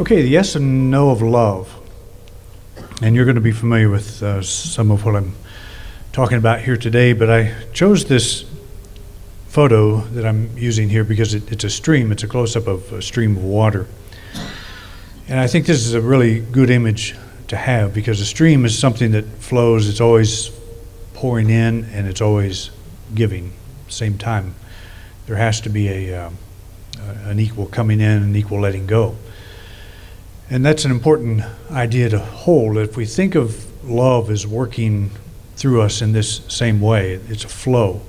Okay, the yes and no of love. And you're going to be familiar with some of what I'm talking about here today, but I chose this photo that I'm using here because it's a stream. It's a close-up of a stream of water. And I think this is a really good image to have because a stream is something that flows. It's always pouring in and it's always giving at the same time. There has to be an equal coming in and equal letting go. And that's an important idea to hold. If we think of love as working through us in this same way, it's a flow.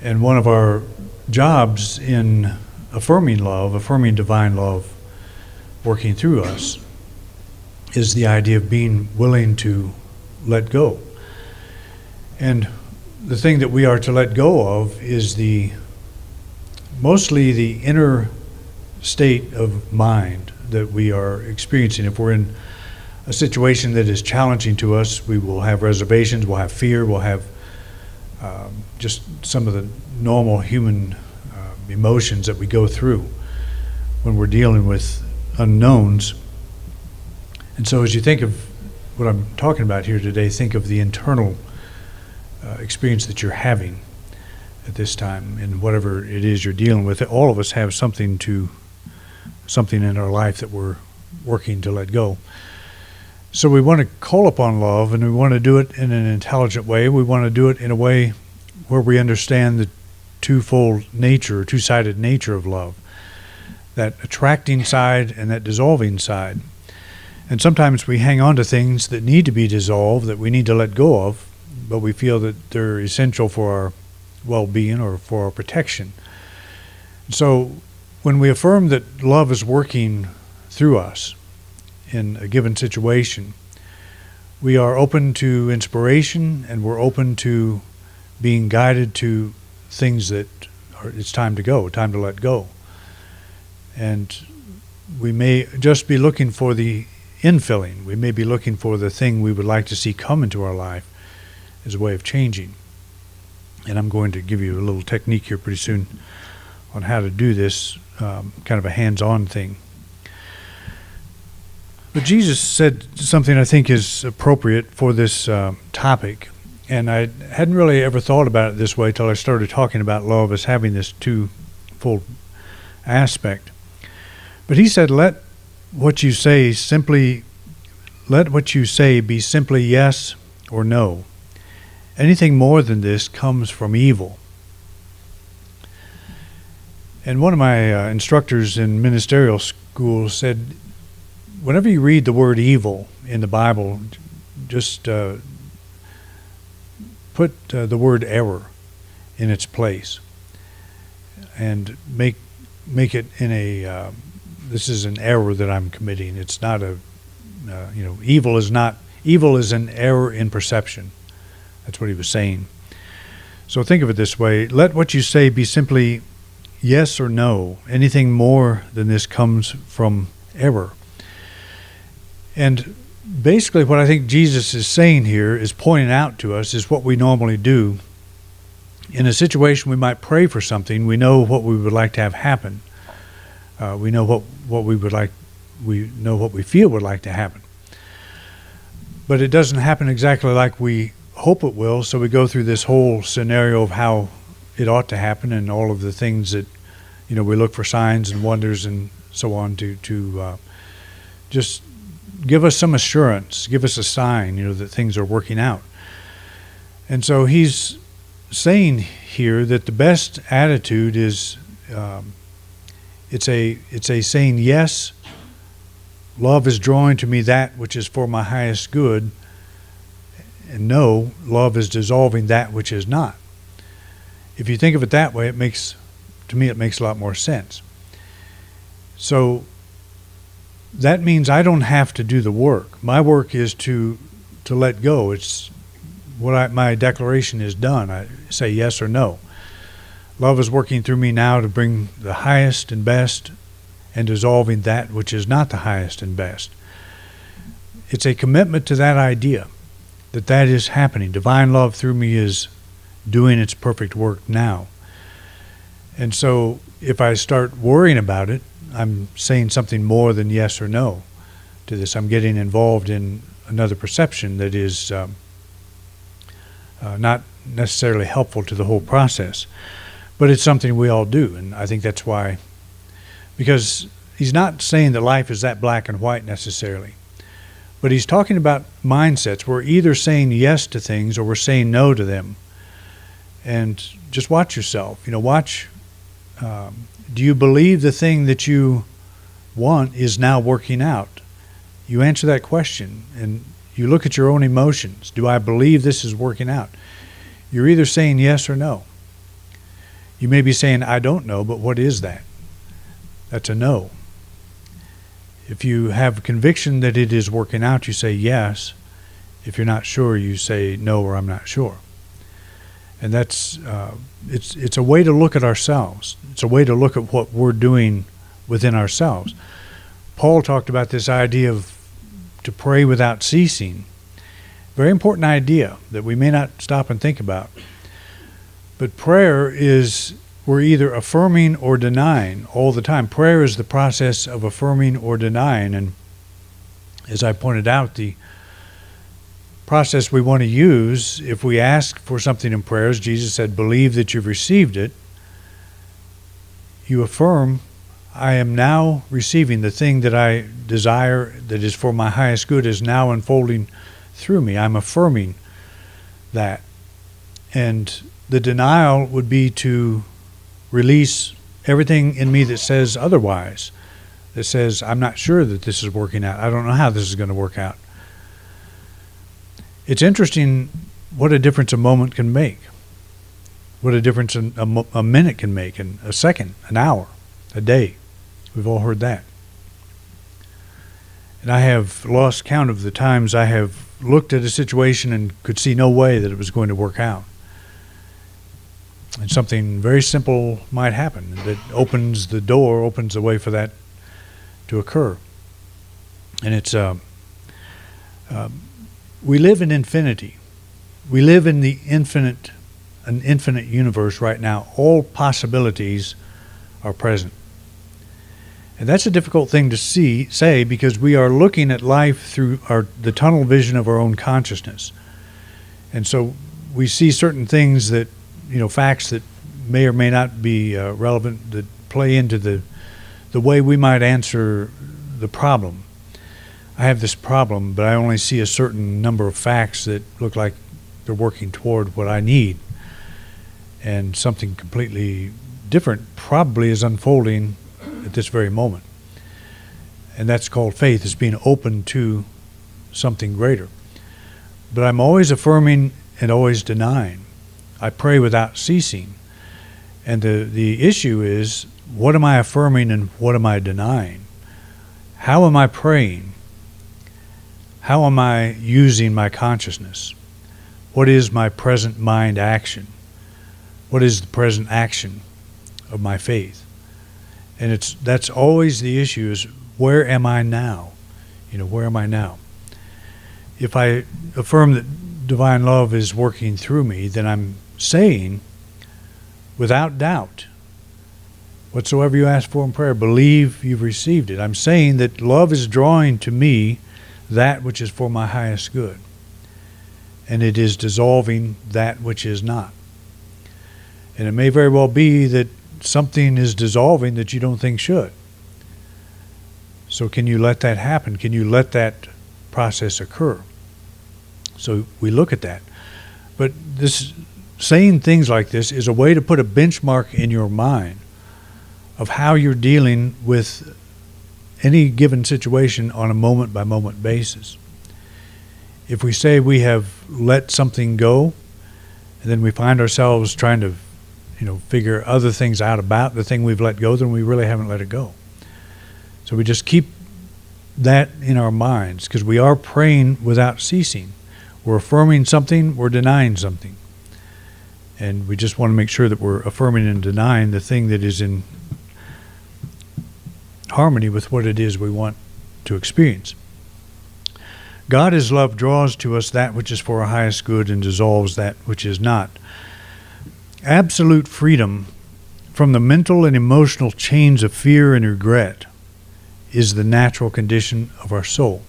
And one of our jobs in affirming love, affirming divine love working through us, is the idea of being willing to let go. And the thing that we are to let go of is mostly the inner state of mind that we are experiencing. If we're in a situation that is challenging to us, we will have reservations, we'll have fear, we'll have just some of the normal human emotions that we go through when we're dealing with unknowns. And so as you think of what I'm talking about here today, think of the internal experience that you're having at this time and whatever it is you're dealing with. All of us have something in our life that we're working to let go. So we want to call upon love, and we want to do it in an intelligent way. We want to do it in a way where we understand the twofold nature, two-sided nature of love, that attracting side and that dissolving side. And sometimes we hang on to things that need to be dissolved, that we need to let go of, but we feel that they're essential for our well-being or for our protection. So when we affirm that love is working through us in a given situation, we are open to inspiration and we're open to being guided to things that it's time to go, time to let go. And we may just be looking for the infilling. We may be looking for the thing we would like to see come into our life as a way of changing. And I'm going to give you a little technique here pretty soon on how to do this, kind of a hands-on thing. But Jesus said something I think is appropriate for this topic, and I hadn't really ever thought about it this way till I started talking about love as having this twofold aspect. But he said, let what you say be simply yes or no. Anything more than this comes from evil. And one of my instructors in ministerial school said, whenever you read the word evil in the Bible, just put the word error in its place and make it in a, this is an error that I'm committing. It's not evil is an error in perception. That's what he was saying. So think of it this way. Let what you say be simply yes or no. Anything more than this comes from error. And basically what I think Jesus is saying here is pointing out to us is what we normally do. In a situation we might pray for something. We know what we would like to have happen. We know what we would like. We know what we feel would like to happen. But it doesn't happen exactly like we hope it will, so we go through this whole scenario of how it ought to happen and all of the things that, we look for signs and wonders and so on to just give us some assurance, give us a sign, that things are working out. And so he's saying here that the best attitude is, it's a saying, yes, love is drawing to me that which is for my highest good, and no, love is dissolving that which is not. If you think of it that way, it makes a lot more sense. So that means I don't have to do the work. My work is to let go. It's my declaration is done. I say yes or no. Love is working through me now to bring the highest and best and dissolving that which is not the highest and best. It's a commitment to that idea. That is happening. Divine love through me is doing its perfect work now. And so if I start worrying about it, I'm saying something more than yes or no to this. I'm getting involved in another perception that is not necessarily helpful to the whole process. But it's something we all do, and I think that's why, because he's not saying that life is that black and white necessarily, but he's talking about mindsets. We're either saying yes to things or we're saying no to them. And just watch yourself. Watch. Do you believe the thing that you want is now working out? You answer that question, and you look at your own emotions. Do I believe this is working out? You're either saying yes or no. You may be saying, I don't know, but what is that? That's a no. If you have conviction that it is working out, you say yes. If you're not sure, you say no, or I'm not sure. And that's it's a way to look at ourselves. It's a way to look at what we're doing within ourselves. Paul talked about this idea of to pray without ceasing. Very important idea that we may not stop and think about. But prayer is, we're either affirming or denying all the time. Prayer is the process of affirming or denying. And as I pointed out, the process we want to use, if we ask for something in prayers, Jesus said, believe that you've received it. You affirm, I am now receiving the thing that I desire, that is for my highest good, is now unfolding through me. I'm affirming that. And the denial would be to release everything in me that says otherwise, that says, I'm not sure that this is working out. I don't know how this is going to work out. It's interesting what a difference a moment can make, what a difference a minute can make, and a second, an hour, a day. We've all heard that. And I have lost count of the times I have looked at a situation and could see no way that it was going to work out. And something very simple might happen that opens the door, opens the way for that to occur. And it's we live in infinity. We live in an infinite universe right now. All possibilities are present. And that's a difficult thing to say, because we are looking at life through the tunnel vision of our own consciousness. And so we see certain things that, facts that may or may not be relevant, that play into the way we might answer the problem. I have this problem, but I only see a certain number of facts that look like they're working toward what I need. And something completely different probably is unfolding at this very moment. And that's called faith, is being open to something greater. But I'm always affirming and always denying. I pray without ceasing. And the issue is, what am I affirming and what am I denying? How am I praying? How am I using my consciousness? What is my present mind action? What is the present action of my faith? And that's always the issue, is where am I now? Where am I now? If I affirm that divine love is working through me, then I'm saying, without doubt, whatsoever you ask for in prayer, believe you've received it. I'm saying that love is drawing to me that which is for my highest good. And it is dissolving that which is not. And it may very well be that something is dissolving that you don't think should. So can you let that happen? Can you let that process occur? So we look at that. But saying things like this is a way to put a benchmark in your mind of how you're dealing with any given situation on a moment-by-moment basis. If we say we have let something go, and then we find ourselves trying to figure other things out about the thing we've let go, then we really haven't let it go. So we just keep that in our minds, because we are praying without ceasing. We're affirming something, we're denying something. And we just want to make sure that we're affirming and denying the thing that is in harmony with what it is we want to experience. God as love draws to us that which is for our highest good and dissolves that which is not. Absolute freedom from the mental and emotional chains of fear and regret is the natural condition of our soul.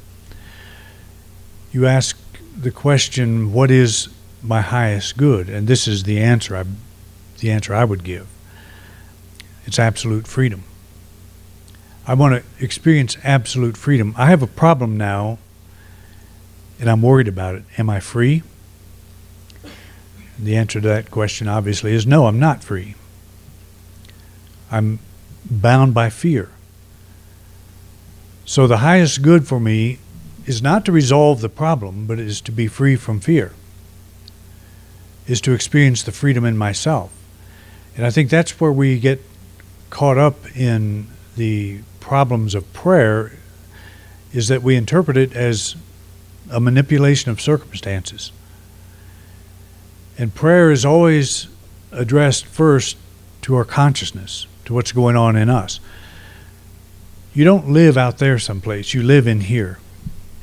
You ask the question, what is my highest good? And this is the answer I would give. It's absolute freedom. I want to experience absolute freedom. I have a problem now, and I'm worried about it. Am I free? The answer to that question obviously is no, I'm not free. I'm bound by fear. So the highest good for me is not to resolve the problem, but it is to be free from fear, is to experience the freedom in myself. And I think that's where we get caught up in the problems of prayer, is that we interpret it as a manipulation of circumstances. And prayer is always addressed first to our consciousness, to what's going on in us. You don't live out there someplace, you live in here.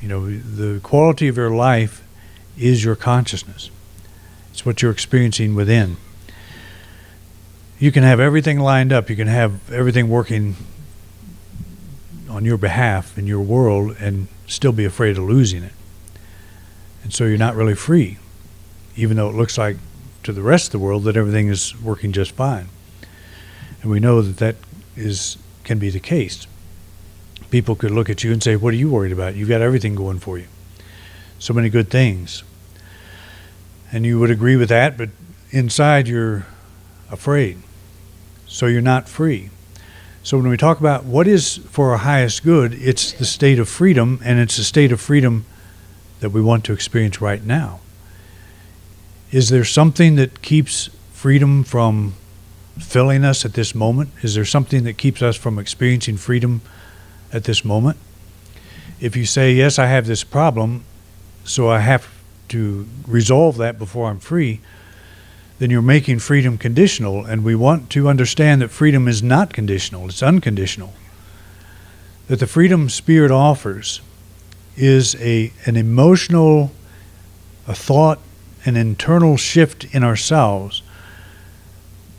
You know, the quality of your life is your consciousness. It's what you're experiencing within. You can have everything lined up, you can have everything working on your behalf in your world and still be afraid of losing it. And so you're not really free, even though it looks like to the rest of the world that everything is working just fine. And we know that can be the case. People could look at you and say, what are you worried about? You've got everything going for you. So many good things. And you would agree with that, but inside you're afraid. So you're not free. So when we talk about what is for our highest good, it's the state of freedom, and it's a state of freedom that we want to experience right now. Is there something that keeps freedom from filling us at this moment? Is there something that keeps us from experiencing freedom at this moment? If you say, yes, I have this problem, so I have to resolve that before I'm free, then you're making freedom conditional, and we want to understand that freedom is not conditional, it's unconditional. That the freedom Spirit offers is an emotional, a thought, an internal shift in ourselves,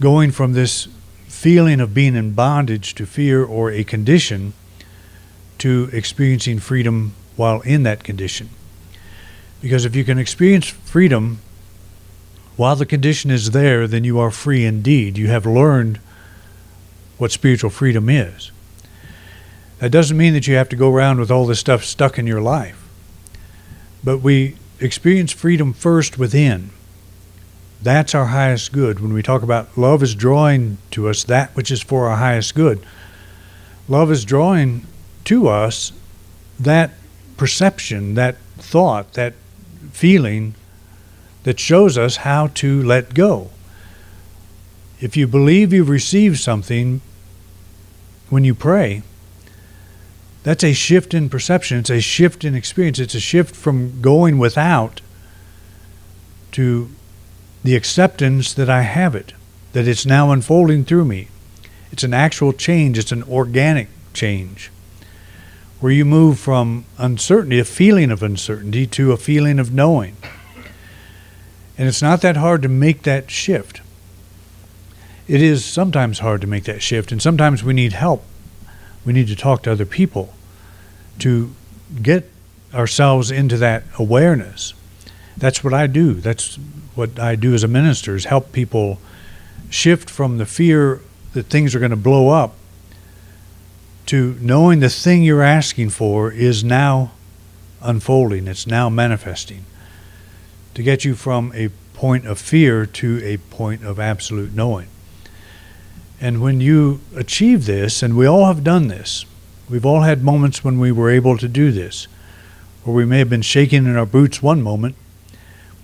going from this feeling of being in bondage to fear or a condition to experiencing freedom while in that condition. Because if you can experience freedom while the condition is there, then you are free indeed. You have learned what spiritual freedom is. That doesn't mean that you have to go around with all this stuff stuck in your life. But we experience freedom first within. That's our highest good. When we talk about love is drawing to us that which is for our highest good, love is drawing to us that perception, that thought, that feeling that shows us how to let go. If you believe you've received something when you pray, that's a shift in perception. It's a shift in experience. It's a shift from going without to the acceptance that I have it, that it's now unfolding through me. It's an actual change. It's an organic change where you move from uncertainty, a feeling of uncertainty, to a feeling of knowing. And it's not that hard to make that shift. It is sometimes hard to make that shift, and sometimes we need help. We need to talk to other people to get ourselves into that awareness. That's what I do. That's what I do as a minister, is help people shift from the fear that things are going to blow up to knowing the thing you're asking for is now unfolding, it's now manifesting, to get you from a point of fear to a point of absolute knowing. And when you achieve this, and we all have done this, we've all had moments when we were able to do this, where we may have been shaking in our boots one moment,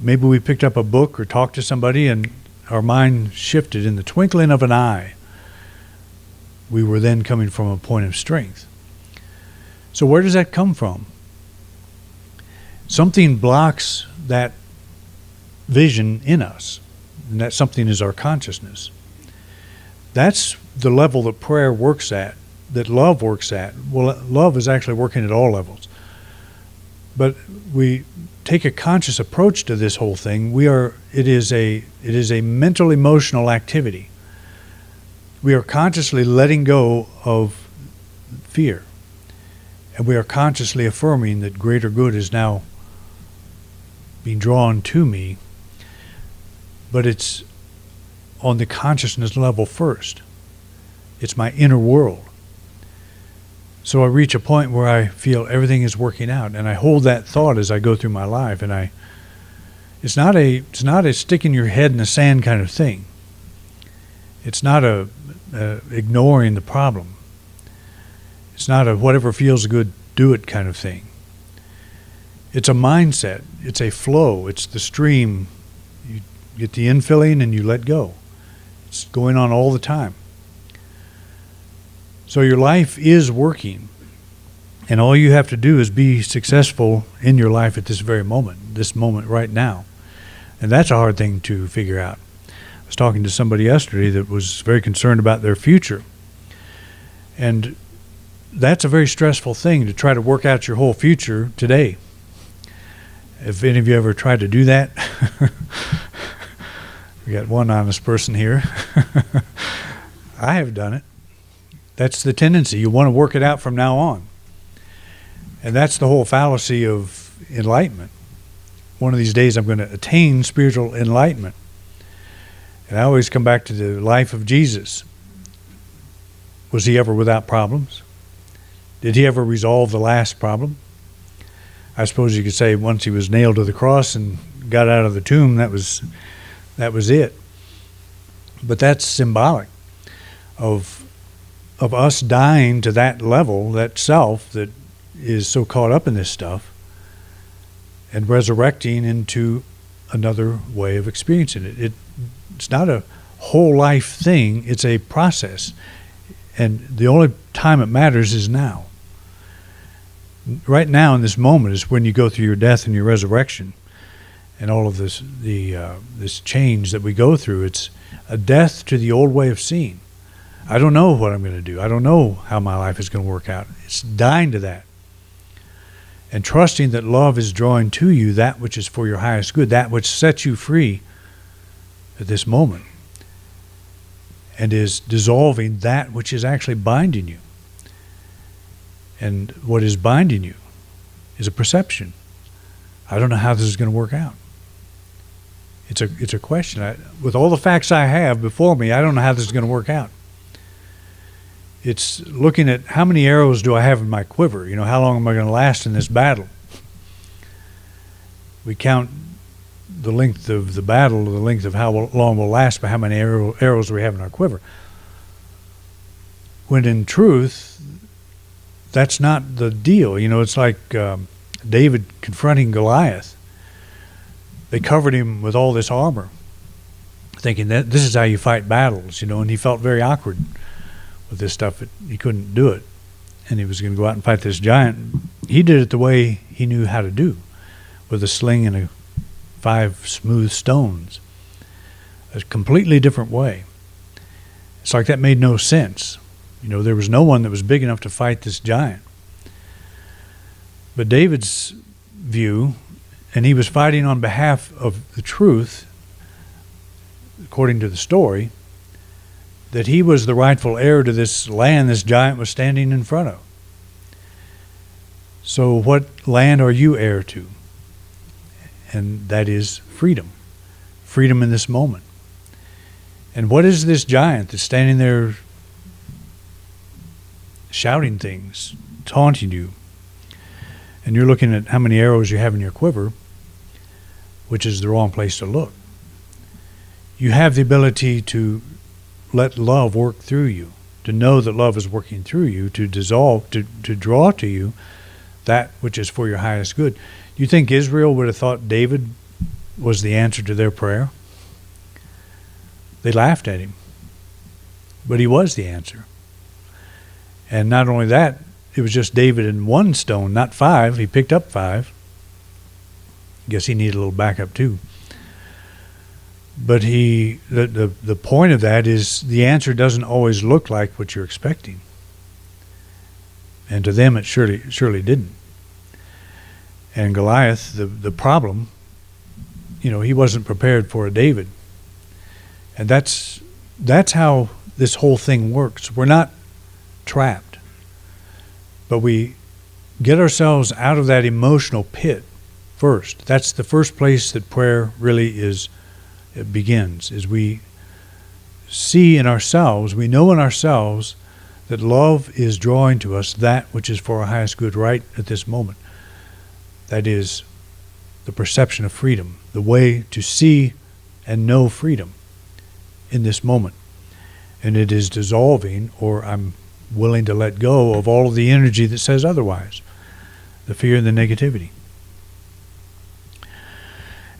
maybe we picked up a book or talked to somebody and our mind shifted in the twinkling of an eye. We were then coming from a point of strength. So where does that come from? Something blocks that vision in us, and that something is our consciousness. That's the level that prayer works at, that love works at. Well, love is actually working at all levels. But we take a conscious approach to this whole thing. It is a mental emotional activity we are consciously letting go of fear. And we are consciously affirming that greater good is now being drawn to me. But it's on the consciousness level first. It's my inner world. So I reach a point where I feel everything is working out, and I hold that thought as I go through my life, and it's not a sticking your head in the sand kind of thing. It's not a ignoring the problem. It's not a whatever feels good, do it kind of thing. It's a mindset. It's a flow. It's the stream. You get the infilling and you let go. It's going on all the time. So your life is working, and all you have to do is be successful in your life at this very moment, this moment right now. And that's a hard thing to figure out. I was talking to somebody yesterday that was very concerned about their future. And that's a very stressful thing, to try to work out your whole future today. Have any of you ever tried to do that? We got one honest person here. I have done it. That's the tendency. You want to work it out from now on. And that's the whole fallacy of enlightenment. One of these days I'm going to attain spiritual enlightenment. And I always come back to the life of Jesus. Was he ever without problems? Did he ever resolve the last problem? I suppose you could say once he was nailed to the cross and got out of the tomb, that was it. But that's symbolic of us dying to that level, that self that is so caught up in this stuff, and resurrecting into another way of experiencing it. It's not a whole life thing, it's a process. And the only time it matters is now. Right now in this moment is when you go through your death and your resurrection and all of this this change that we go through. It's a death to the old way of seeing. I don't know what I'm going to do. I don't know how my life is going to work out. It's dying to that. And trusting that love is drawing to you that which is for your highest good, that which sets you free at this moment, and is dissolving that which is actually binding you. And what is binding you is a perception. I don't know how this is going to work out. It's a question. With all the facts I have before me, I don't know how this is going to work out. It's looking at how many arrows do I have in my quiver? You know, how long am I going to last in this battle? We count the length of the battle, the length of how long we'll last by how many arrows we have in our quiver. When in truth, that's not the deal. You know, it's like David confronting Goliath. They covered him with all this armor, thinking that this is how you fight battles, you know, and he felt very awkward with this stuff. He couldn't do it, and he was going to go out and fight this giant. He did it the way he knew how to do, with a sling and 5 smooth stones. A completely different way. It's like that made no sense. You know, there was no one that was big enough to fight this giant. But David's view, and he was fighting on behalf of the truth, according to the story, that he was the rightful heir to this land this giant was standing in front of. So what land are you heir to? And that is freedom. Freedom in this moment. And what is this giant that's standing there shouting things, taunting you? And you're looking at how many arrows you have in your quiver, which is the wrong place to look. You have the ability to let love work through you, to know that love is working through you, to dissolve, to draw to you that which is for your highest good. You think Israel would have thought David was the answer to their prayer? They laughed at him. But he was the answer. And not only that, it was just David and 1 stone, not 5. He picked up 5. Guess he needed a little backup too. But the point of that is the answer doesn't always look like what you're expecting. And to them it surely didn't. And Goliath, the problem, you know, he wasn't prepared for a David. And that's how this whole thing works. We're not trapped, but we get ourselves out of that emotional pit first. That's the first place that prayer really it begins, is we see in ourselves, we know in ourselves that love is drawing to us that which is for our highest good right at this moment. That is the perception of freedom, the way to see and know freedom in this moment. And it is dissolving, or I'm willing to let go of all of the energy that says otherwise, the fear and the negativity.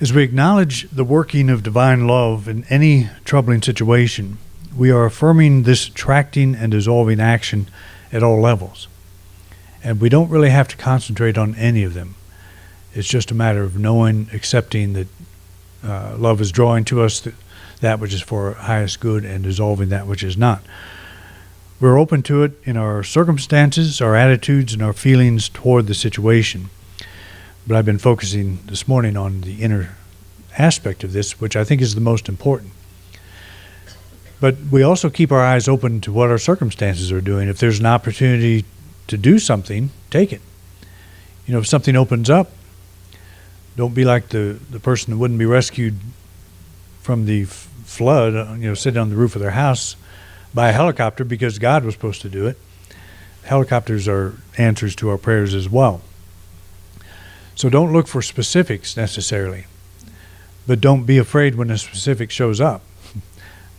As we acknowledge the working of divine love in any troubling situation, we are affirming this attracting and dissolving action at all levels. And we don't really have to concentrate on any of them. It's just a matter of knowing, accepting that love is drawing to us that which is for our highest good and dissolving that which is not. We're open to it in our circumstances, our attitudes, and our feelings toward the situation. But I've been focusing this morning on the inner aspect of this, which I think is the most important. But we also keep our eyes open to what our circumstances are doing. If there's an opportunity to do something, take it. If something opens up, don't be like the person that wouldn't be rescued from the flood, sitting on the roof of their house by a helicopter because God was supposed to do it. Helicopters are answers to our prayers as well. So don't look for specifics necessarily, but don't be afraid when a specific shows up.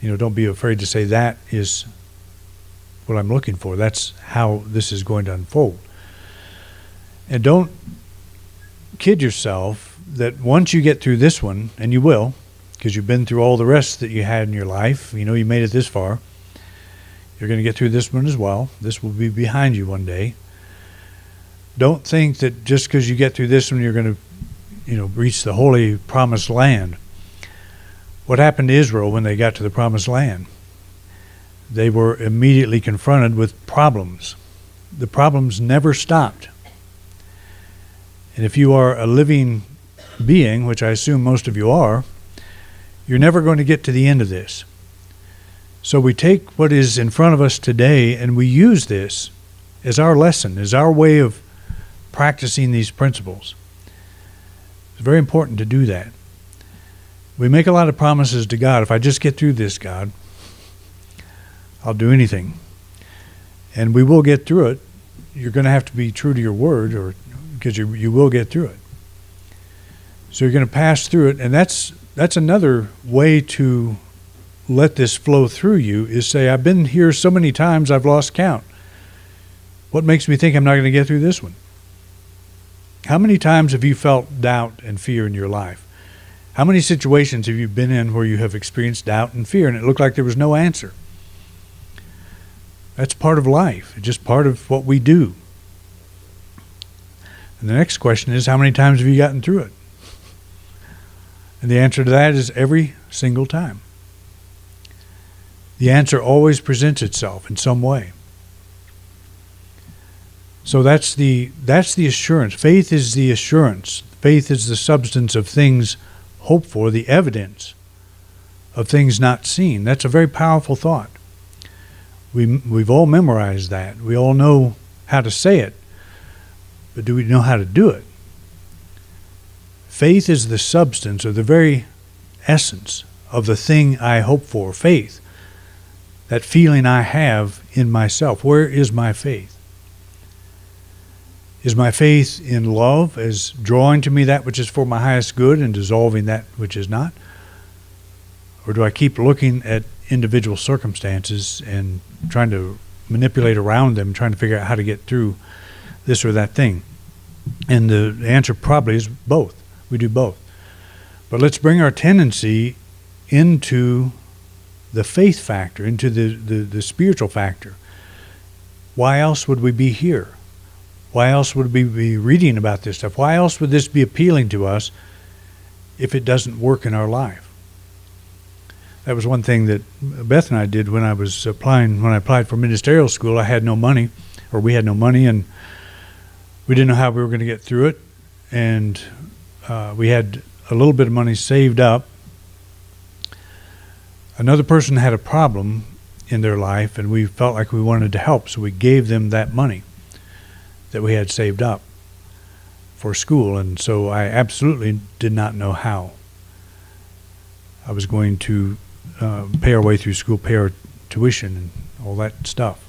Don't be afraid to say that is what I'm looking for. That's how this is going to unfold. And don't kid yourself that once you get through this one, and you will, because you've been through all the rest that you had in your life, you made it this far, you're going to get through this one as well. This will be behind you one day. Don't think that just because you get through this one, you're going to, reach the holy promised land. What happened to Israel when they got to the promised land? They were immediately confronted with problems. The problems never stopped. And if you are a living being, which I assume most of you are, you're never going to get to the end of this. So we take what is in front of us today and we use this as our lesson, as our way of practicing these principles. It's very important to do that. We make a lot of promises to God. If I just get through this, God, I'll do anything. And we will get through it. You're going to have to be true to your word, because you will get through it. So you're going to pass through it. And that's another way to let this flow through you, is say, I've been here so many times I've lost count. What makes me think I'm not going to get through this one? How many times have you felt doubt and fear in your life? How many situations have you been in where you have experienced doubt and fear and it looked like there was no answer? That's part of life. It's just part of what we do. And the next question is, how many times have you gotten through it? And the answer to that is every single time. The answer always presents itself in some way. So that's the assurance. Faith is the assurance. Faith is the substance of things hoped for, the evidence of things not seen. That's a very powerful thought. We've all memorized that. We all know how to say it, but do we know how to do it? Faith is the substance or the very essence of the thing I hope for. Faith, that feeling I have in myself. Where is my faith? Is my faith in love as drawing to me that which is for my highest good and dissolving that which is not? Or do I keep looking at individual circumstances and trying to manipulate around them, trying to figure out how to get through this or that thing? And the answer probably is both. We do both. But let's bring our tendency into the faith factor, into the spiritual factor. Why else would we be here? Why else would we be reading about this stuff? Why else would this be appealing to us if it doesn't work in our life? That was one thing that Beth and I did when I was applying. When I applied for ministerial school, I had no money, or we had no money, and we didn't know how we were going to get through it. And we had a little bit of money saved up. Another person had a problem, in their life, and we felt like we wanted to help, so we gave them that money that we had saved up for school. And so I absolutely did not know how I was going to pay our way through school, pay our tuition and all that stuff.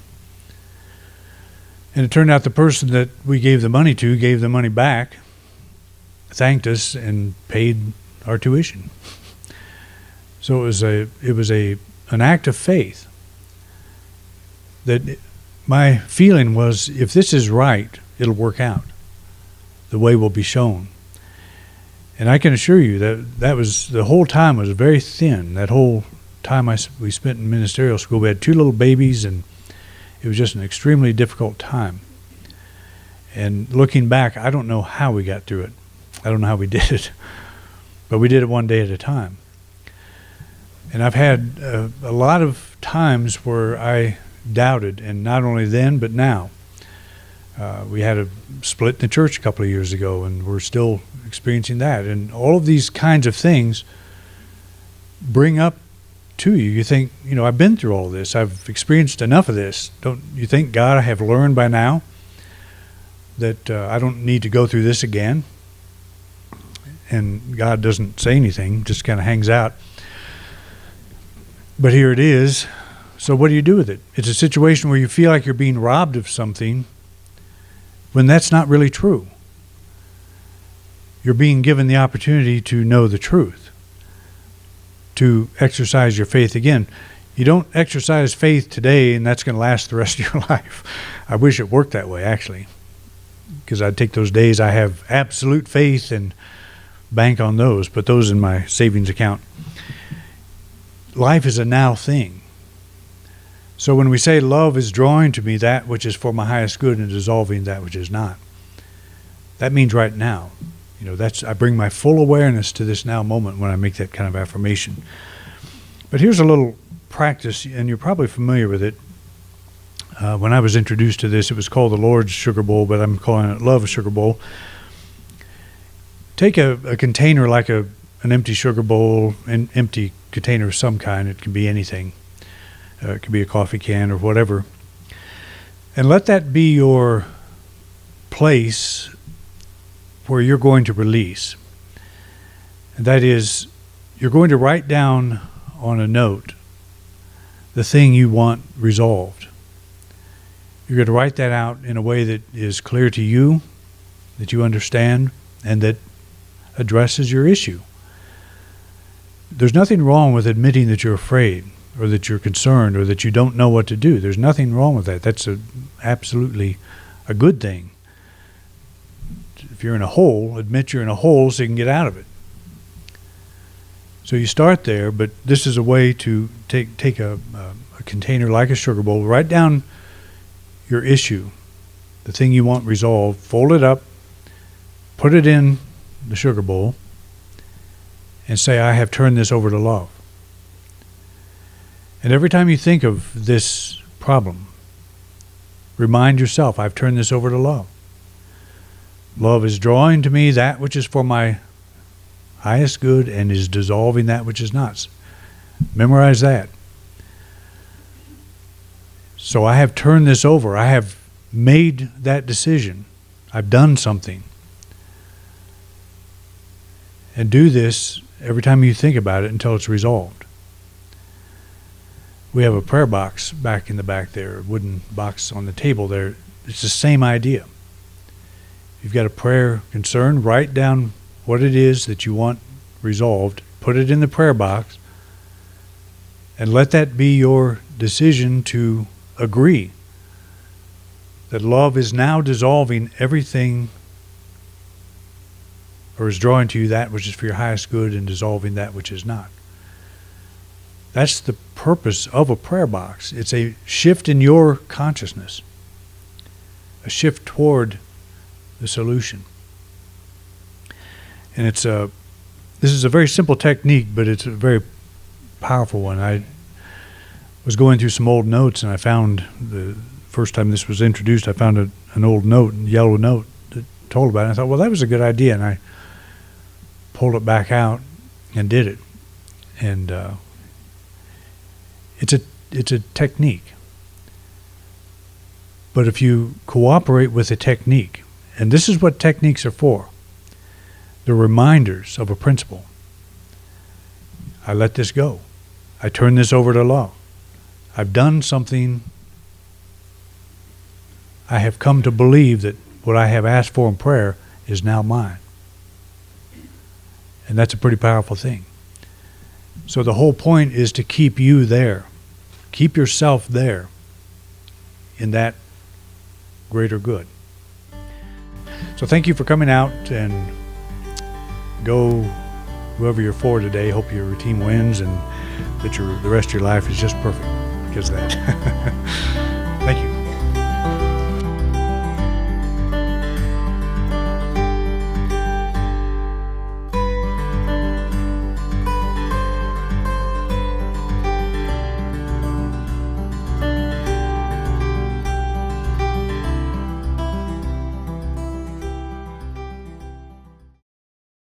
And it turned out the person that we gave the money to gave the money back, thanked us, and paid our tuition. So it was an act of faith that my feeling was, if this is right, it'll work out. The way will be shown. And I can assure you that was, the whole time was very thin. That whole time we spent in ministerial school, we had 2 little babies, and it was just an extremely difficult time. And looking back, I don't know how we got through it. I don't know how we did it. But we did it one day at a time. And I've had a lot of times where I doubted, and not only then, but now. We had a split in the church a couple of years ago, and we're still experiencing that. And all of these kinds of things bring up to you. You think, I've been through all this. I've experienced enough of this. Don't you think, God, I have learned by now that I don't need to go through this again? And God doesn't say anything, just kind of hangs out. But here it is. So what do you do with it? It's a situation where you feel like you're being robbed of something when that's not really true. You're being given the opportunity to know the truth, to exercise your faith again. You don't exercise faith today and that's going to last the rest of your life. I wish it worked that way, actually, because I'd take those days I have absolute faith and bank on those, put those in my savings account. Life is a now thing. So when we say love is drawing to me that which is for my highest good and dissolving that which is not, that means right now. I bring my full awareness to this now moment when I make that kind of affirmation. But here's a little practice, and you're probably familiar with it. When I was introduced to this, it was called the Lord's Sugar Bowl, but I'm calling it Love Sugar Bowl. Take a container like an empty sugar bowl, an empty container of some kind. It can be anything. It could be a coffee can or whatever. And let that be your place where you're going to release. And that is, you're going to write down on a note the thing you want resolved. You're going to write that out in a way that is clear to you, that you understand, and that addresses your issue. There's nothing wrong with admitting that you're afraid, or that you're concerned, or that you don't know what to do. There's nothing wrong with that. That's absolutely a good thing. If you're in a hole, admit you're in a hole so you can get out of it. So you start there, but this is a way to take a container like a sugar bowl, write down your issue, the thing you want resolved, fold it up, put it in the sugar bowl, and say, I have turned this over to love. And every time you think of this problem, remind yourself, I've turned this over to love. Love is drawing to me that which is for my highest good and is dissolving that which is not. Memorize that. So I have turned this over. I have made that decision. I've done something. And do this every time you think about it until it's resolved. We have a prayer box back in the back there, a wooden box on the table there. It's the same idea. You've got a prayer concern, write down what it is that you want resolved, put it in the prayer box, and let that be your decision to agree that love is now dissolving everything, or is drawing to you that which is for your highest good and dissolving that which is not. That's the purpose of a prayer box. It's a shift in your consciousness, a shift toward the solution. And this is a very simple technique, but it's a very powerful one. I was going through some old notes, and I found, the first time this was introduced, I found an old note, a yellow note that told about it. And I thought, well, that was a good idea. And I pulled it back out and did it. And it's a it's a technique. But if you cooperate with the technique, and this is what techniques are for, they're reminders of a principle. I let this go. I turn this over to law. I've done something. I have come to believe that what I have asked for in prayer is now mine. And that's a pretty powerful thing. So the whole point is to keep you there. Keep yourself there in that greater good. So thank you for coming out, and go whoever you're for today. Hope your team wins and that the rest of your life is just perfect because of that.